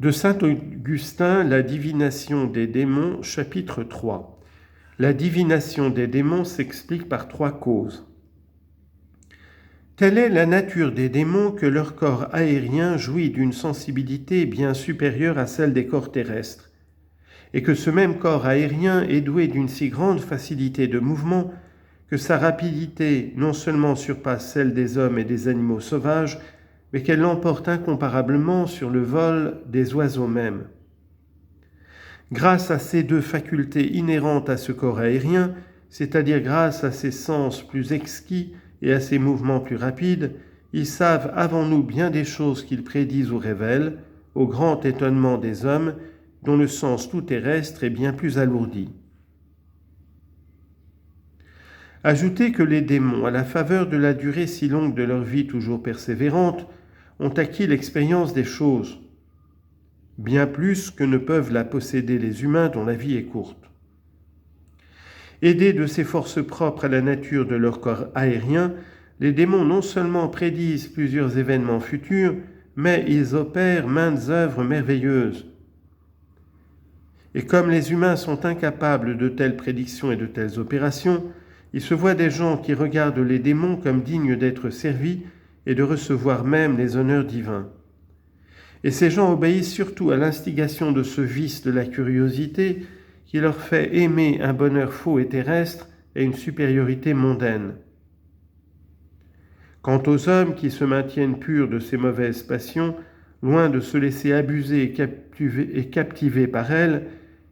De saint Augustin, la divination des démons, chapitre 3. La divination des démons s'explique par trois causes. Telle est la nature des démons que leur corps aérien jouit d'une sensibilité bien supérieure à celle des corps terrestres, et que ce même corps aérien est doué d'une si grande facilité de mouvement que sa rapidité non seulement surpasse celle des hommes et des animaux sauvages, mais qu'elle l'emporte incomparablement sur le vol des oiseaux mêmes. Grâce à ces deux facultés inhérentes à ce corps aérien, c'est-à-dire grâce à ses sens plus exquis et à ses mouvements plus rapides, ils savent avant nous bien des choses qu'ils prédisent ou révèlent, au grand étonnement des hommes, dont le sens tout terrestre est bien plus alourdi. Ajoutez que les démons, à la faveur de la durée si longue de leur vie toujours persévérante, ont acquis l'expérience des choses, bien plus que ne peuvent la posséder les humains dont la vie est courte. Aidés de ces forces propres à la nature de leur corps aérien, les démons non seulement prédisent plusieurs événements futurs, mais ils opèrent maintes œuvres merveilleuses. Et comme les humains sont incapables de telles prédictions et de telles opérations, il se voit des gens qui regardent les démons comme dignes d'être servis et de recevoir même les honneurs divins. Et ces gens obéissent surtout à l'instigation de ce vice de la curiosité qui leur fait aimer un bonheur faux et terrestre et une supériorité mondaine. Quant aux hommes qui se maintiennent purs de ces mauvaises passions, loin de se laisser abuser et captiver par elles,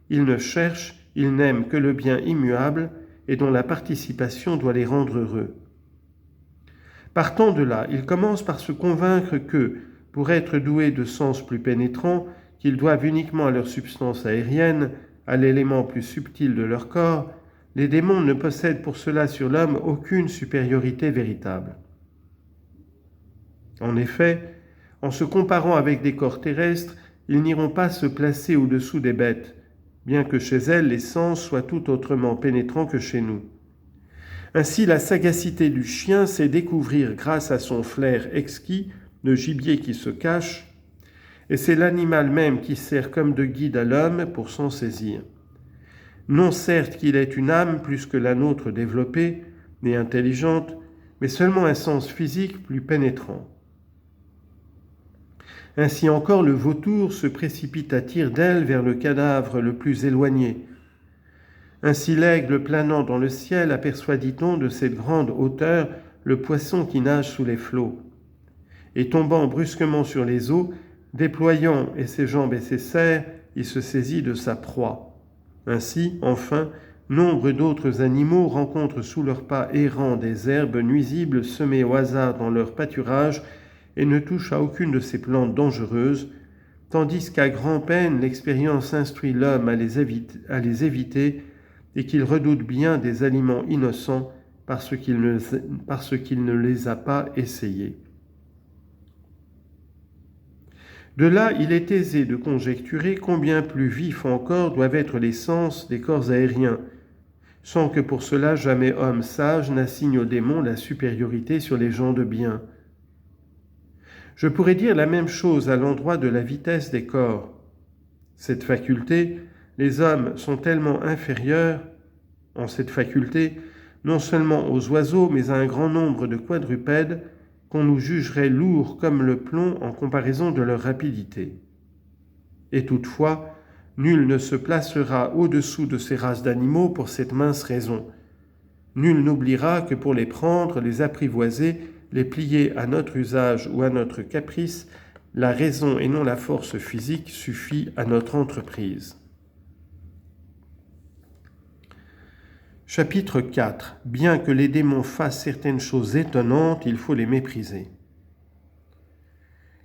ils ne cherchent, ils n'aiment que le bien immuable et dont la participation doit les rendre heureux. Partant de là, ils commencent par se convaincre que, pour être doués de sens plus pénétrants, qu'ils doivent uniquement à leur substance aérienne, à l'élément plus subtil de leur corps, les démons ne possèdent pour cela sur l'homme aucune supériorité véritable. En effet, en se comparant avec des corps terrestres, ils n'iront pas se placer au-dessous des bêtes, bien que chez elles les sens soient tout autrement pénétrants que chez nous. Ainsi, la sagacité du chien sait découvrir, grâce à son flair exquis, le gibier qui se cache, et c'est l'animal même qui sert comme de guide à l'homme pour s'en saisir. Non certes qu'il ait une âme plus que la nôtre développée et intelligente, mais seulement un sens physique plus pénétrant. Ainsi encore, le vautour se précipite à tire-d'aile vers le cadavre le plus éloigné. Ainsi l'aigle planant dans le ciel aperçoit, dit-on, de cette grande hauteur le poisson qui nage sous les flots. Et tombant brusquement sur les eaux, déployant et ses jambes et ses serres, il se saisit de sa proie. Ainsi, enfin, nombre d'autres animaux rencontrent sous leurs pas errants des herbes nuisibles semées au hasard dans leur pâturage et ne touchent à aucune de ces plantes dangereuses, tandis qu'à grand-peine l'expérience instruit l'homme à les éviter et qu'il redoute bien des aliments innocents parce qu'il ne les a pas essayés. De là, il est aisé de conjecturer combien plus vifs encore doivent être les sens des corps aériens, sans que pour cela jamais homme sage n'assigne aux démons la supériorité sur les gens de bien. Je pourrais dire la même chose à l'endroit de la vitesse des corps. Cette faculté, les hommes sont tellement inférieurs en cette faculté, non seulement aux oiseaux, mais à un grand nombre de quadrupèdes, qu'on nous jugerait lourds comme le plomb en comparaison de leur rapidité. Et toutefois, nul ne se placera au-dessous de ces races d'animaux pour cette mince raison. Nul n'oubliera que pour les prendre, les apprivoiser, les plier à notre usage ou à notre caprice, la raison et non la force physique suffit à notre entreprise. Chapitre 4. Bien que les démons fassent certaines choses étonnantes, il faut les mépriser.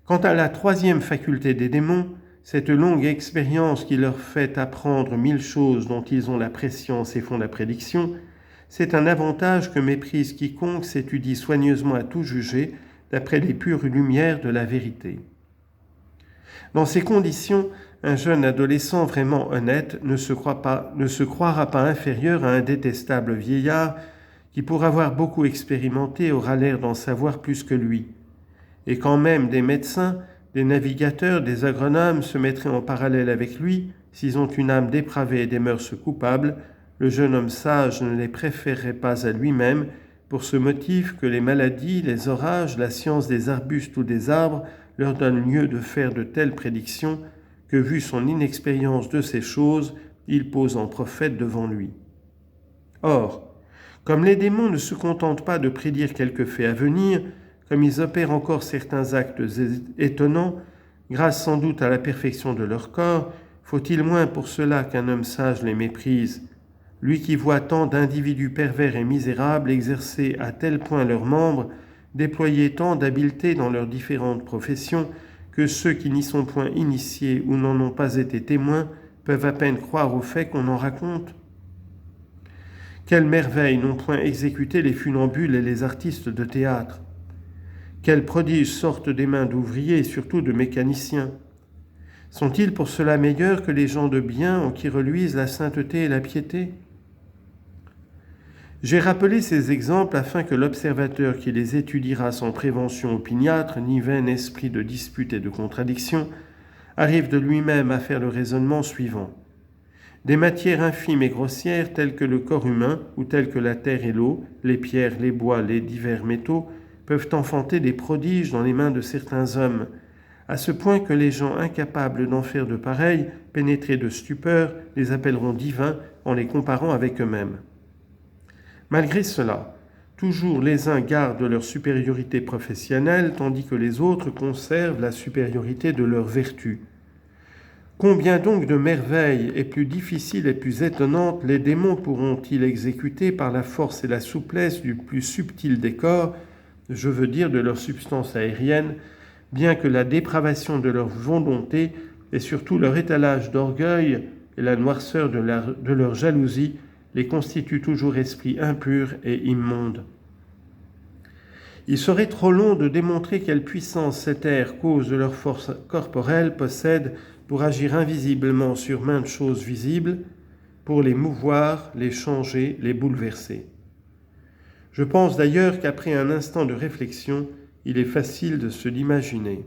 Quant à la troisième faculté des démons, cette longue expérience qui leur fait apprendre 1000 choses dont ils ont la prescience et font la prédiction, c'est un avantage que méprise quiconque s'étudie soigneusement à tout juger d'après les pures lumières de la vérité. Dans ces conditions, un jeune adolescent vraiment honnête ne se croira pas inférieur à un détestable vieillard qui, pour avoir beaucoup expérimenté, aura l'air d'en savoir plus que lui. Et quand même des médecins, Des navigateurs, des agronomes se mettraient en parallèle avec lui. S'ils ont une âme dépravée et des mœurs coupables, le jeune homme sage ne les préférerait pas à lui-même, pour ce motif que les maladies, les orages, la science des arbustes ou des arbres leur donnent lieu de faire de telles prédictions que, vu son inexpérience de ces choses, il pose en prophète devant lui. Or, comme les démons ne se contentent pas de prédire quelques faits à venir, comme ils opèrent encore certains actes étonnants, grâce sans doute à la perfection de leur corps, faut-il moins pour cela qu'un homme sage les méprise, lui qui voit tant d'individus pervers et misérables exercer à tel point leurs membres, déployer tant d'habileté dans leurs différentes professions, que ceux qui n'y sont point initiés ou n'en ont pas été témoins peuvent à peine croire aux faits qu'on en raconte. Quelles merveilles n'ont point exécuté les funambules et les artistes de théâtre! Quels prodiges sortent des mains d'ouvriers et surtout de mécaniciens! Sont-ils pour cela meilleurs que les gens de bien en qui reluisent la sainteté et la piété? J'ai rappelé ces exemples afin que l'observateur qui les étudiera sans prévention opiniâtre, ni vain esprit de dispute et de contradiction, arrive de lui-même à faire le raisonnement suivant. Des matières infimes et grossières telles que le corps humain ou telles que la terre et l'eau, les pierres, les bois, les divers métaux, peuvent enfanter des prodiges dans les mains de certains hommes, à ce point que les gens incapables d'en faire de pareils, pénétrés de stupeur, les appelleront divins en les comparant avec eux-mêmes. Malgré cela, toujours les uns gardent leur supériorité professionnelle, tandis que les autres conservent la supériorité de leur vertu. Combien donc de merveilles et plus difficiles et plus étonnantes les démons pourront-ils exécuter par la force et la souplesse du plus subtil des corps, je veux dire de leur substance aérienne, bien que la dépravation de leur volonté et surtout leur étalage d'orgueil et la noirceur de leur jalousie les constituent toujours esprits impurs et immondes. Il serait trop long de démontrer quelle puissance cet air, cause de leur force corporelle, possède pour agir invisiblement sur maintes choses visibles, pour les mouvoir, les changer, les bouleverser. Je pense d'ailleurs qu'après un instant de réflexion, il est facile de se l'imaginer.